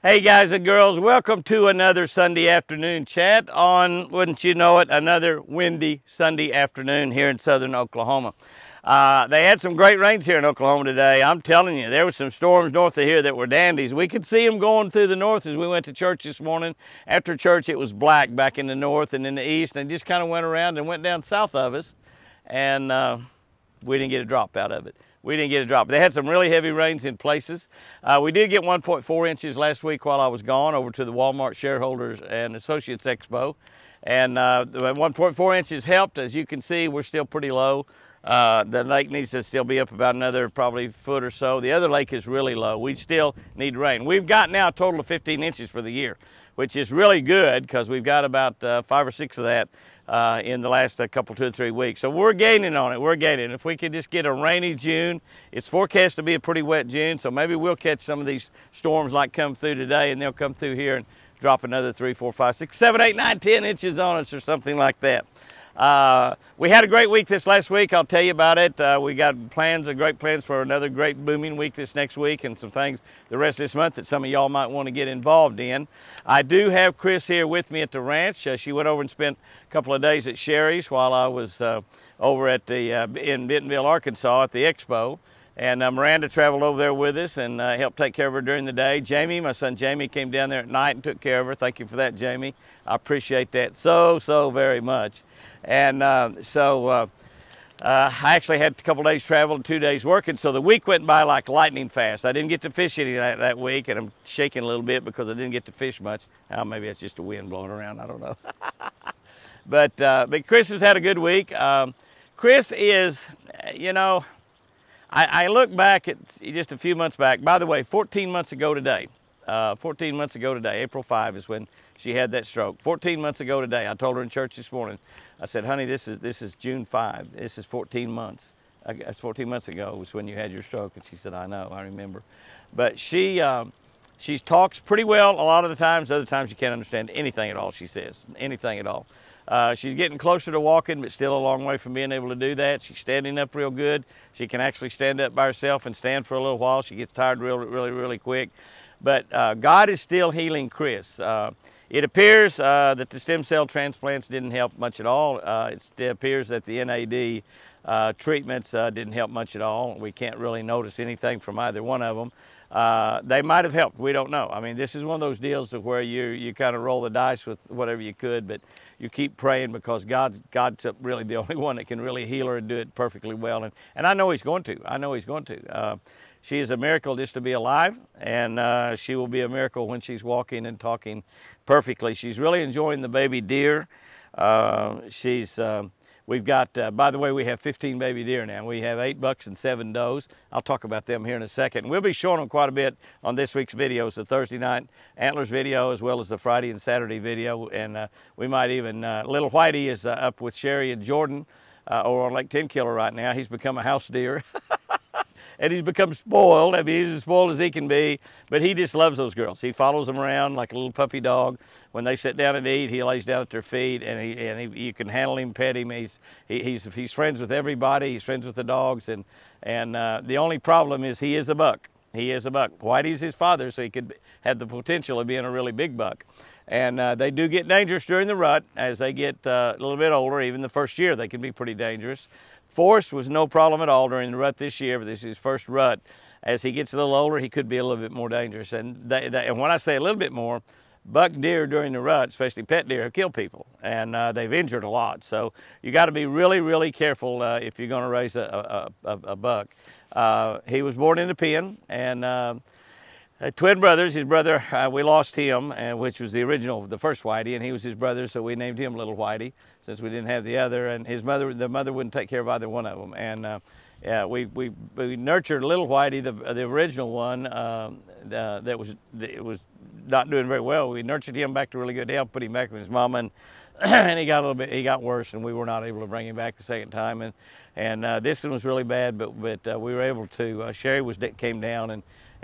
Hey guys and girls, welcome to another Sunday afternoon chat on, wouldn't you know it, another windy Sunday afternoon here in southern Oklahoma. They had some great rains here in Oklahoma today. I'm telling you, there were some storms north of here that were dandies. We could see them going through the north as we went to church this morning. After church, it was black back in the north and in the east, and just kind of went around and went down south of us, and we didn't get a drop out of it. We didn't get a drop. They had some really heavy rains in places. We did get 1.4 inches last week while I was gone over to the Walmart Shareholders and Associates Expo. And the 1.4 inches helped. As you can see, we're still pretty low. The lake needs to still be up about another probably foot or so. The other lake is really low. We still need rain. We've got now a total of 15 inches for the year, which is really good because we've got about 5 or 6 of that in the last couple, 2 or 3 weeks. So we're gaining on it. We're gaining. If we could just get a rainy June, it's forecast to be a pretty wet June, so maybe we'll catch some of these storms like come through today, and they'll come through here and drop another 3, 4, 5, 6, 7, 8, 9, 10 inches on us or something like that. We had a great week this last week. I'll tell you about it. We got plans, great plans for another great booming week this next week, and some things the rest of this month that some of y'all might want to get involved in. I do have Chris here with me at the ranch. She went over and spent a couple of days at Sherry's while I was over at the in Bentonville, Arkansas at the expo. And Miranda traveled over there with us and helped take care of her during the day. Jamie, my son Jamie, came down there at night and took care of her. Thank you for that, Jamie. I appreciate that so very much. And I actually had a couple days travel and 2 days working, so the week went by like lightning fast. I didn't get to fish any that week, and I'm shaking a little bit because I didn't get to fish much. Maybe it's just the wind blowing around, I don't know. But Chris has had a good week. Chris is, you know, I look back at just a few months back. By the way, 14 months ago today, April 5 is when she had that stroke. 14 months ago today, I told her in church this morning, I said, honey, this is June 5. This is 14 months. 14 months ago was when you had your stroke. And she said, I know, I remember. But she talks pretty well a lot of the times. Other times you can't understand anything at all she says, anything at all. She's getting closer to walking, but still a long way from being able to do that. She's standing up real good. She can actually stand up by herself and stand for a little while. She gets tired really quick. But God is still healing Chris. It appears that the stem cell transplants didn't help much at all. It appears that the NAD treatments didn't help much at all. We can't really notice anything from either one of them. They might have helped. We don't know. I mean, this is one of those deals to where you kind of roll the dice with whatever you could, but you keep praying because God's really the only one that can really heal her and do it perfectly well. And I know He's going to. I know He's going to. She is a miracle just to be alive, and she will be a miracle when she's walking and talking perfectly. She's really enjoying the baby deer. We've got, by the way, we have 15 baby deer now. We have 8 bucks and 7 does. I'll talk about them here in a second. We'll be showing them quite a bit on this week's videos, the Thursday night antlers video as well as the Friday and Saturday video. And we might even, little Whitey is up with Sherry and Jordan over on Lake 10 Killer right now. He's become a house deer. And he's become spoiled. I mean, he's as spoiled as he can be, but he just loves those girls. He follows them around like a little puppy dog. When they sit down and eat, he lays down at their feet, and you can handle him, pet him. He's friends with everybody. He's friends with the dogs, and the only problem is he is a buck. He is a buck. Whitey's his father, so he could have the potential of being a really big buck. And they do get dangerous during the rut as they get a little bit older. Even the first year, they can be pretty dangerous. Forrest was no problem at all during the rut this year, but this is his first rut. As he gets a little older, he could be a little bit more dangerous. And when I say a little bit more, buck deer during the rut, especially pet deer, have killed people, and they've injured a lot. So you got to be really careful if you're going to raise a buck. He was born in a pen, and twin brothers. His brother, we lost him, which was the first Whitey, and he was his brother, so we named him Little Whitey since we didn't have the other. And the mother wouldn't take care of either one of them. And yeah, we nurtured Little Whitey, the original one that was not doing very well. We nurtured him back to really good health, put him back with his mama, and he got worse, and we were not able to bring him back the second time. And this one was really bad, but we were able to. Sherry came down,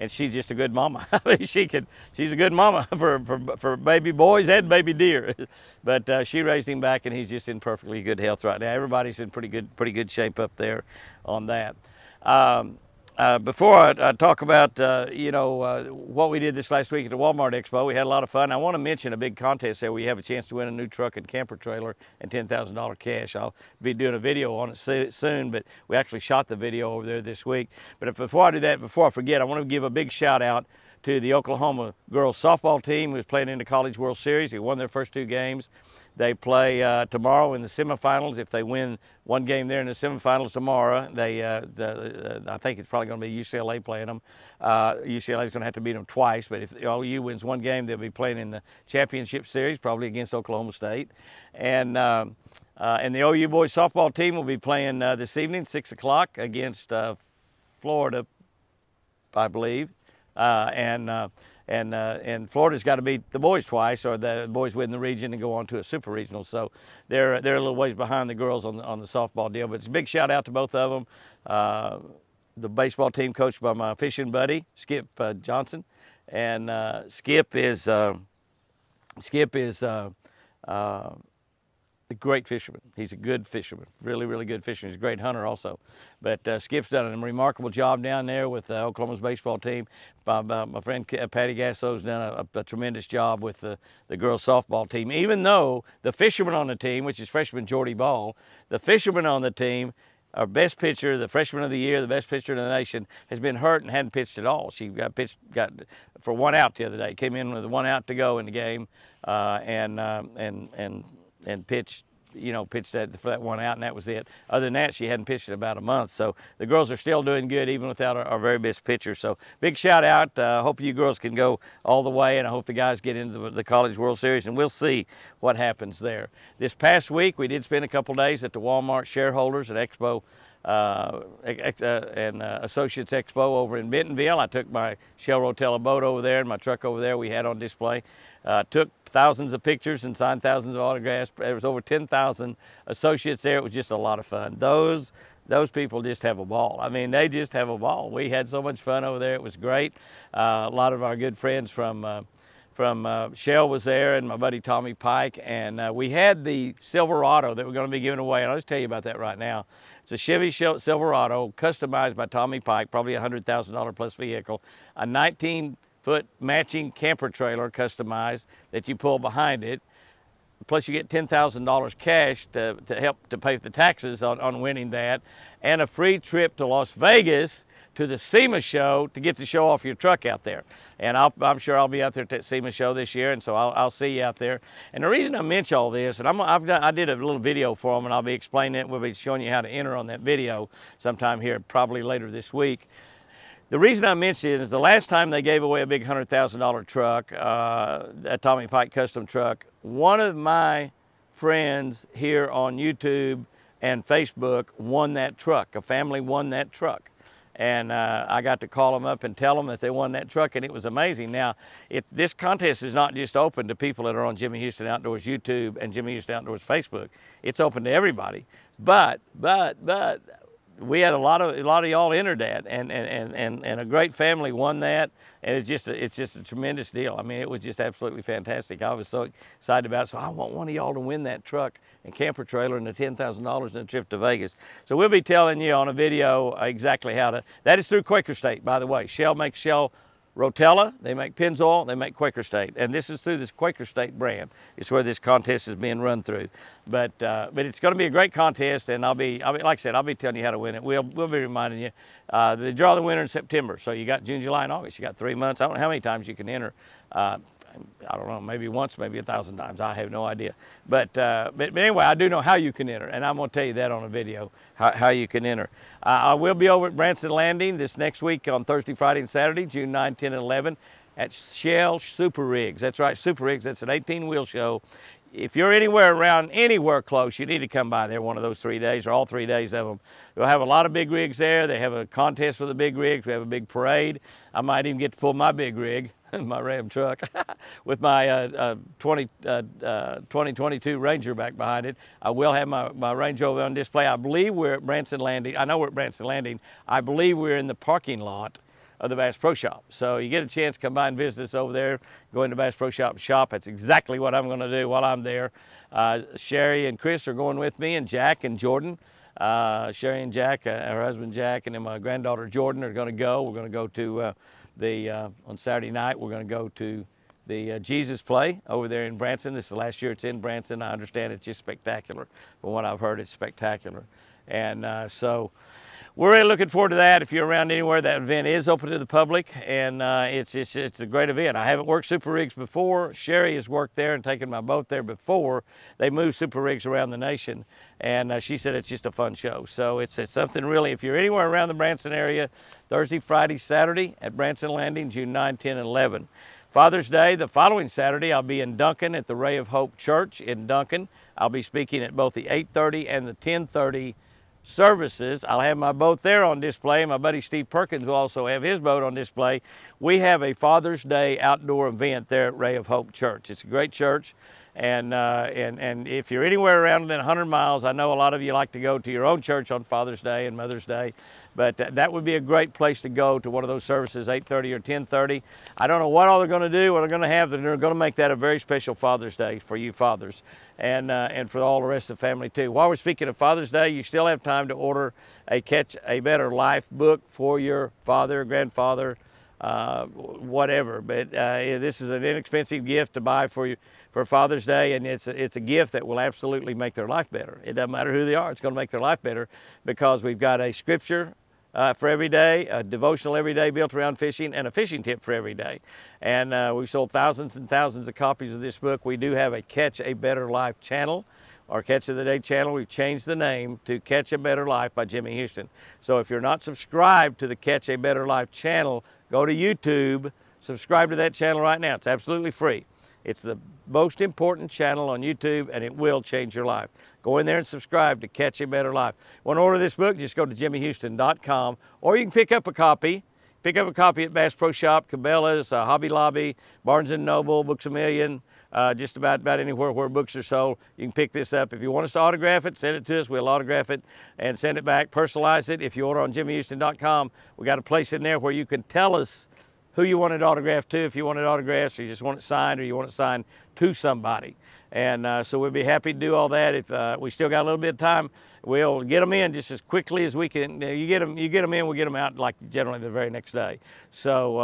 and she's just a good mama. I mean, she's a good mama for baby boys and baby deer. But she raised him back, and he's just in perfectly good health right now. Everybody's in pretty good shape up there on that. Before I talk about, what we did this last week at the Walmart Expo, we had a lot of fun. I want to mention a big contest there where you have a chance to win a new truck and camper trailer and $10,000 cash. I'll be doing a video on it soon, but we actually shot the video over there this week. But before I do that, before I forget, I want to give a big shout out to the Oklahoma girls softball team who's playing in the College World Series. They won their first 2 games. They play tomorrow in the semifinals. If they win one game there in the semifinals tomorrow, I think it's probably going to be UCLA playing them. UCLA is going to have to beat them twice, but if OU wins one game, they'll be playing in the championship series, probably against Oklahoma State. And the OU boys softball team will be playing this evening, 6 o'clock, against Florida, I believe. And Florida's got to beat the boys twice, or the boys win the region and go on to a super regional. So they're a little ways behind the girls on the softball deal. But it's a big shout out to both of them. The baseball team coached by my fishing buddy Skip Johnson, and Skip is a great fisherman. He's a good fisherman, really, really good fisherman. He's a great hunter also. But Skip's done a remarkable job down there with Oklahoma's baseball team. My friend Patty Gasso's done a tremendous job with the girls softball team. Even though the fisherman on the team, which is freshman Jordy Ball, the fisherman on the team, our best pitcher, the freshman of the year, the best pitcher in the nation, has been hurt and hadn't pitched at all. She got for 1 out the other day. Came in with 1 out to go in the game, and pitched that for that 1 out, and that was it. Other than that, she hadn't pitched in about a month. So the girls are still doing good, even without our very best pitcher. So big shout out. Hope you girls can go all the way, and I hope the guys get into the College World Series, and we'll see what happens there. This past week, we did spend a couple days at the Walmart Shareholders at Expo and Associates Expo over in Bentonville. I took my Shell Rotella boat over there and my truck over there we had on display. Took thousands of pictures and signed thousands of autographs. There was over 10,000 associates there. It was just a lot of fun. Those people just have a ball. I mean, they just have a ball. We had so much fun over there. It was great. A lot of our good friends from Shell was there, and my buddy Tommy Pike, and we had the Silverado that we're going to be giving away, and I'll just tell you about that right now. It's a Chevy Silverado, customized by Tommy Pike, probably a $100,000 plus vehicle, a 19-foot matching camper trailer customized that you pull behind it. Plus you get $10,000 cash to help to pay for the taxes on winning that, and a free trip to Las Vegas to the SEMA show to get to show off your truck out there. And I'm sure I'll be out there at that SEMA show this year, and so I'll see you out there. And the reason I mention all this, and I did a little video for them, and I'll be explaining it. We'll be showing you how to enter on that video sometime here, probably later this week. The reason I mention it is the last time they gave away a big $100,000 truck, a Tommy Pike custom truck, one of my friends here on YouTube and Facebook won that truck. A family won that truck. And I got to call them up and tell them that they won that truck, and it was amazing. Now, this contest is not just open to people that are on Jimmy Houston Outdoors YouTube and Jimmy Houston Outdoors Facebook. It's open to everybody. But we had a lot of y'all entered that, and a great family won that, and it's just a tremendous deal. I mean, it was just absolutely fantastic. I was so excited about it. So I want one of y'all to win that truck and camper trailer and the $10,000 and a trip to Vegas. So we'll be telling you on a video exactly how to. That is through Quaker State, by the way. Shell makes Shell Rotella, they make Pennzoil, they make Quaker State, and this is through this Quaker State brand. It's where this contest is being run through. But it's going to be a great contest, and I'll be like I said, I'll be telling you how to win it. We'll be reminding you. They draw the winner in September, so you got June, July, and August. You got 3 months. I don't know how many times you can enter. I don't know, maybe once, maybe 1,000 times. I have no idea. But anyway, I do know how you can enter, and I'm going to tell you that on a video, how you can enter. I will be over at Branson Landing this next week on Thursday, Friday, and Saturday, June 9, 10, and 11 at Shell Super Rigs. That's right, Super Rigs. That's an 18-wheel show. If you're anywhere close, you need to come by there one of those 3 days or all 3 days of them. We'll have a lot of big rigs there. They have a contest for the big rigs. We have a big parade. I might even get to pull my big rig, my Ram truck, with my 2022 Ranger back behind it. I will have my Range Rover on display. I believe we're at Branson Landing. I know we're at Branson Landing. I believe we're in the parking lot of the Bass Pro Shop. So you get a chance to come by and visit us over there, go into Bass Pro Shop and shop. That's exactly what I'm going to do while I'm there. Sherry and Chris are going with me, and Jack and Jordan. Sherry and Jack, her husband Jack, and then my granddaughter Jordan are going to go. We're going to go to on Saturday night, we're going to go to the Jesus Play over there in Branson. This is the last year it's in Branson. I understand it's just spectacular. From what I've heard, it's spectacular. And so we're really looking forward to that. If you're around anywhere, that event is open to the public, and it's a great event. I haven't worked super rigs before. Sherry has worked there and taken my boat there before. They move super rigs around the nation, and she said it's just a fun show. So it's something really, if you're anywhere around the Branson area, Thursday, Friday, Saturday at Branson Landing, June 9, 10, and 11. Father's Day, the following Saturday, I'll be in Duncan at the Ray of Hope Church in Duncan. I'll be speaking at both the 8:30 and the 10:30 services. I'll have my boat there on display. My buddy Steve Perkins will also have his boat on display. We have a Father's Day outdoor event there at Ray of Hope Church. It's a great church, and if you're anywhere around within 100 miles, I know a lot of you like to go to your own church on Father's Day and Mother's Day, but that would be a great place to go to one of those services, 8:30 or 10:30. I don't know what all they're going to do, what they're going to have, but they're going to make that a very special Father's Day for you fathers, and for all the rest of the family too. While we're speaking of Father's Day, you still have time to order a Catch a Better Life book for your father, grandfather, whatever. But this is an inexpensive gift to buy for you for Father's Day, and it's a gift that will absolutely make their life better. It doesn't matter who they are, it's going to make their life better, because we've got a scripture for every day, a devotional every day built around fishing, and a fishing tip for every day. And we've sold thousands and thousands of copies of this book. We do have a Catch a Better Life channel, our Catch of the Day channel. We've changed the name to Catch a Better Life by Jimmy Houston. So if you're not subscribed to the Catch a Better Life channel, go to YouTube, subscribe to that channel right now. It's absolutely free. It's the most important channel on YouTube, and it will change your life. Go in there and subscribe to Catch a Better Life. Want to order this book? Just go to jimmyhouston.com, or you can pick up a copy. Pick up a copy at Bass Pro Shop, Cabela's, Hobby Lobby, Barnes & Noble, Books A Million, just about anywhere where books are sold. You can pick this up. If you want us to autograph it, send it to us. We'll autograph it and send it back, personalize it. If you order on jimmyhouston.com, we got a place in there where you can tell us who you want it autographed to, if you want it autographed, or you just want it signed, or you want it signed to somebody. And so we'll be happy to do all that. If we still got a little bit of time, we'll get them in just as quickly as we can. You get them in, we'll get them out like generally the very next day. So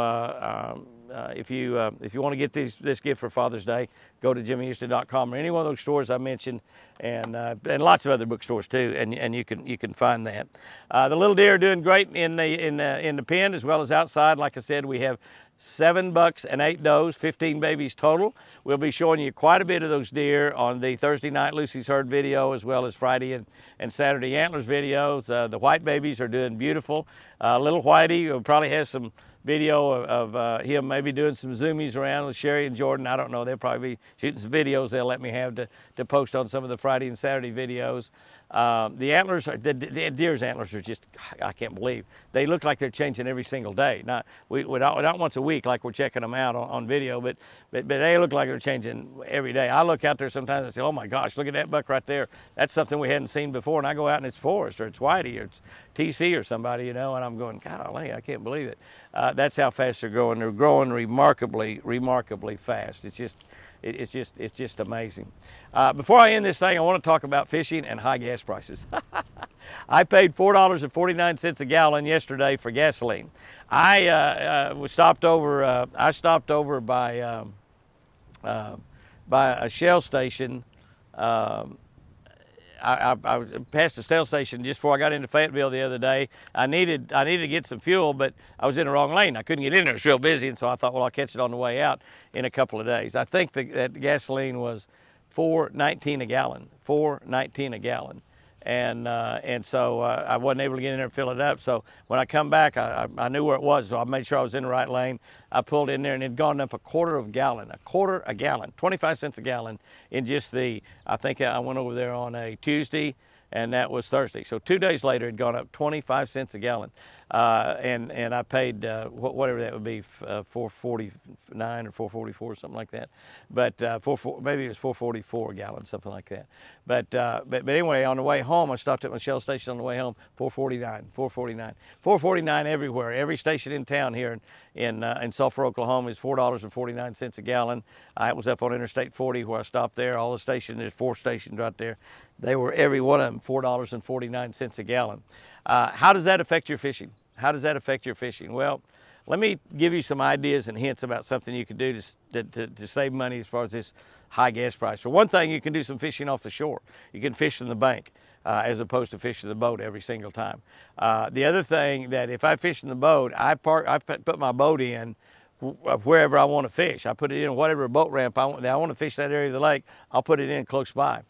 if you want to get this gift for Father's Day, go to jimmyhouston.com or any one of those stores I mentioned, and lots of other bookstores too, and you can find that. The little deer are doing great in the pen as well as outside. Like I said, we have 7 bucks and 8 does, 15 babies total. We'll be showing you quite a bit of those deer on the Thursday night Lucy's Herd video, as well as Friday and Saturday Antlers videos. The white babies are doing beautiful. Little Whitey will probably have some video of him maybe doing some zoomies around with Sherry and Jordan. I don't know, they'll probably be shooting some videos they'll let me have to post on some of the Friday and Saturday videos. The antlers, the deer's antlers are just, I can't believe. They look like they're changing every single day. Not once a week like we're checking them out on video, but they look like they're changing every day. I look out there sometimes and say, oh my gosh, look at that buck right there. That's something we hadn't seen before. And I go out and it's Forrest, or it's Whitey, or it's TC or somebody, you know, and I'm going, golly, I can't believe it. That's how fast they're growing. They're growing remarkably fast. It's just amazing. Before I end this thing, I want to talk about fishing and high gas prices. I paid $4.49 a gallon yesterday for gasoline. I stopped over by a Shell station. I passed a Shell station just before I got into Fayetteville the other day. I needed to get some fuel, but I was in the wrong lane. I couldn't get in there. It was real busy, and so I thought, well, I'll catch it on the way out in a couple of days. I think that gasoline was $4.19 a gallon. $4.19 a gallon. And so I wasn't able to get in there and fill it up. So when I come back, I knew where it was, so I made sure I was in the right lane. I pulled in there, and it had gone up a quarter a gallon, 25 cents a gallon in just I think I went over there on a Tuesday, and that was Thursday. So 2 days later, it had gone up 25 cents a gallon. And I paid whatever that would be, $4.49 or $4.44, something like that. But maybe it was $4.44 a gallon, something like that. But anyway, on the way home, I stopped at my Shell station on the way home. $4.49 everywhere. Every station in town here in Sulphur, Oklahoma is $4.49 a gallon. I was up on Interstate 40 where I stopped there. All the stations, there's 4 stations right there. They were, every one of them, $4.49 a gallon. How does that affect your fishing? How does that affect your fishing? Well, let me give you some ideas and hints about something you can do to save money as far as this high gas price. For one thing, you can do some fishing off the shore. You can fish from the bank as opposed to fishing the boat every single time. The other thing, that if I fish in the boat, I put my boat in wherever I want to fish. I put it in whatever boat ramp I want to fish that area of the lake, I'll put it in close by.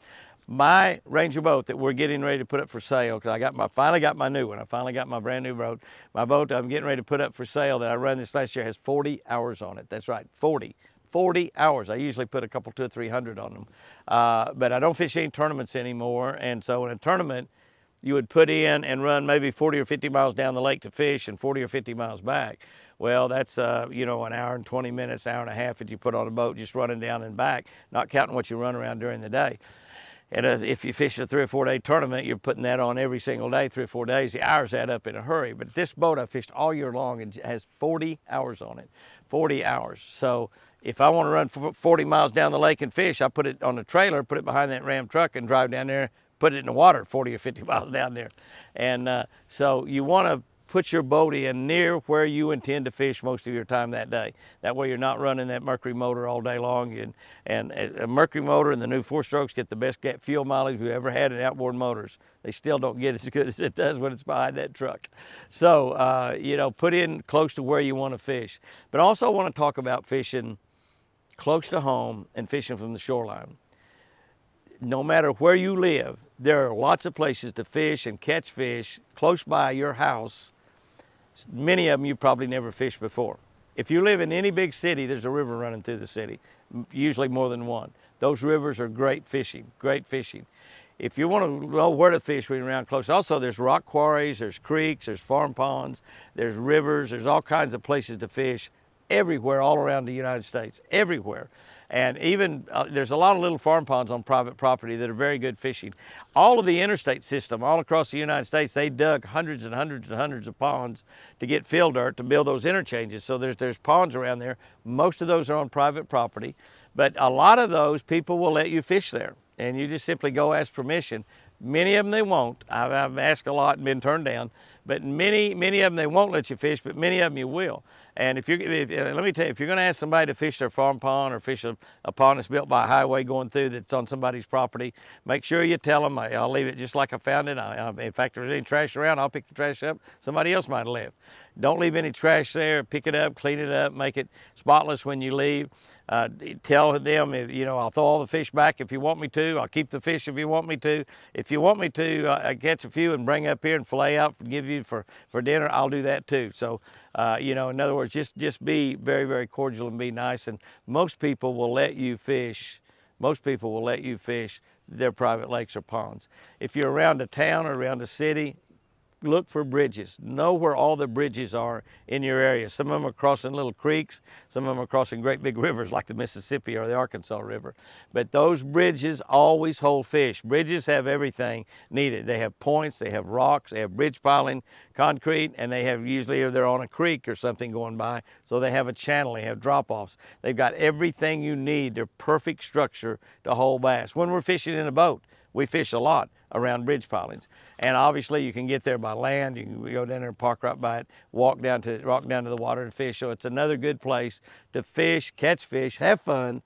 My Ranger boat that we're getting ready to put up for sale, because finally got my new one. I finally got my brand new boat. My boat I'm getting ready to put up for sale that I run this last year has 40 hours on it. That's right, 40 hours. I usually put a couple, 200 or 300 on them. But I don't fish any tournaments anymore. And so in a tournament, you would put in and run maybe 40 or 50 miles down the lake to fish and 40 or 50 miles back. Well, that's, you know, an hour and 20 minutes, hour and a half that you put on a boat just running down and back, not counting what you run around during the day. And if you fish a 3 or 4 day tournament, you're putting that on every single day, 3 or 4 days. The hours add up in a hurry. But this boat I fished all year long and has 40 hours on it, 40 hours. So if I want to run 40 miles down the lake and fish, I put it on a trailer, put it behind that Ram truck and drive down there, put it in the water 40 or 50 miles down there. And so you want to put your boat in near where you intend to fish most of your time that day. That way you're not running that Mercury motor all day long. And a Mercury motor and the new 4-strokes get the best fuel mileage we've ever had in outboard motors. They still don't get as good as it does when it's behind that truck. So, you know, put in close to where you want to fish. But also want to talk about fishing close to home and fishing from the shoreline. No matter where you live, there are lots of places to fish and catch fish close by your house. Many of them you probably never fished before. If you live in any big city, there's a river running through the city, usually more than one. Those rivers are great fishing, great fishing. If you want to know where to fish when you're around close, also there's rock quarries, there's creeks, there's farm ponds, there's rivers, there's all kinds of places to fish everywhere, all around the United States, everywhere. And even there's a lot of little farm ponds on private property that are very good fishing. All of the interstate system, all across the United States, they dug hundreds and hundreds and hundreds of ponds to get fill dirt to build those interchanges. So there's ponds around there. Most of those are on private property, but a lot of those people will let you fish there, and you just simply go ask permission. Many of them they won't. I've asked a lot and been turned down, but many of them they won't let you fish, but many of them you will. And let me tell you, if you're going to ask somebody to fish their farm pond or fish a pond that's built by a highway going through that's on somebody's property, make sure you tell them, I'll leave it just like I found it. In fact, if there's any trash around, I'll pick the trash up. Somebody else might have left. Don't leave any trash there. Pick it up, clean it up, make it spotless when you leave. Tell them, you know, I'll throw all the fish back if you want me to. I'll keep the fish if you want me to. If you want me to, I catch a few and bring up here and fillet out and give you for dinner, I'll do that too. So, you know, in other words, just be very, very cordial and be nice. And most people will let you fish. Most people will let you fish their private lakes or ponds. If you're around a town or around a city, look for bridges. Know where all the bridges are in your area. Some of them are crossing little creeks. Some of them are crossing great big rivers like the Mississippi or the Arkansas River. But those bridges always hold fish. Bridges have everything needed. They have points, they have rocks, they have bridge piling, concrete, and they have usually they're on a creek or something going by, so they have a channel, they have drop-offs. They've got everything you need. They're perfect structure to hold bass. When we're fishing in a boat, we fish a lot around bridge pilings. And obviously you can get there by land. You can go down there and park right by it, walk down to the water and fish. So it's another good place to fish, catch fish, have fun,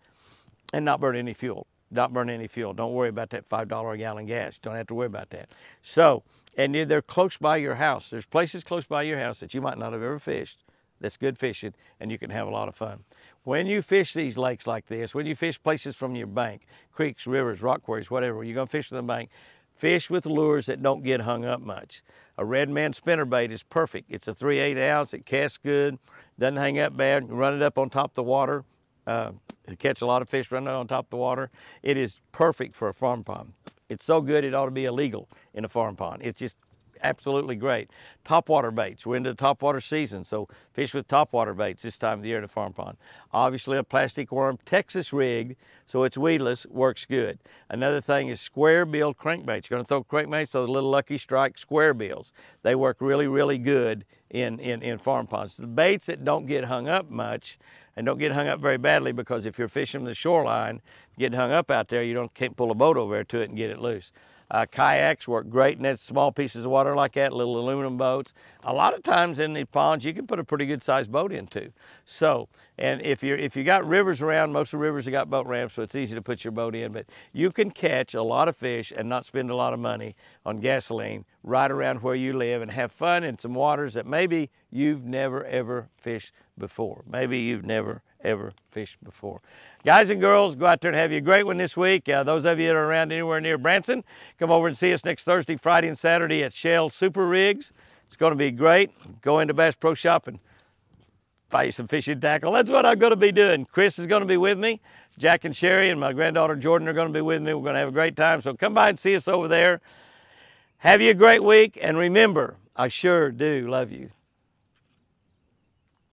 and not burn any fuel. Not burn any fuel. Don't worry about that $5 a gallon gas. Don't have to worry about that. So, and they're close by your house. There's places close by your house that you might not have ever fished that's good fishing, and you can have a lot of fun. When you fish these lakes like this, when you fish places from your bank, creeks, rivers, rock quarries, whatever, you're going to fish from the bank, fish with lures that don't get hung up much. A red man spinnerbait is perfect. It's a 3/8 ounce, it casts good, doesn't hang up bad. You run it up on top of the water, catch a lot of fish running on top of the water. It is perfect for a farm pond. It's so good it ought to be illegal in a farm pond. It's just absolutely great. Topwater baits. We're into the topwater season, so fish with topwater baits this time of the year in a farm pond. Obviously a plastic worm, Texas rigged, so it's weedless, works good. Another thing is square bill crankbaits. You're going to throw crankbaits, those little Lucky Strike square bills. They work really, really good in farm ponds. The baits that don't get hung up much and don't get hung up very badly, because if you're fishing the shoreline, getting hung up out there, you can't pull a boat over there to it and get it loose. Kayaks work great in that small pieces of water like that, little aluminum boats. A lot of times in the ponds, you can put a pretty good sized boat into. So, and if you got rivers around, most of the rivers have got boat ramps, so it's easy to put your boat in, but you can catch a lot of fish and not spend a lot of money on gasoline right around where you live and have fun in some waters that maybe you've never ever fished before. Maybe you've never ever fished before. Guys and girls, go out there and have you a great one this week. Those of you that are around anywhere near Branson, come over and see us next Thursday, Friday, and Saturday at Shell Super Rigs. It's going to be great. Go into Bass Pro Shop and buy you some fishing tackle. That's what I'm going to be doing. Chris is going to be with me. Jack and Sherry and my granddaughter Jordan are going to be with me. We're going to have a great time. So come by and see us over there. Have you a great week. And remember, I sure do love you.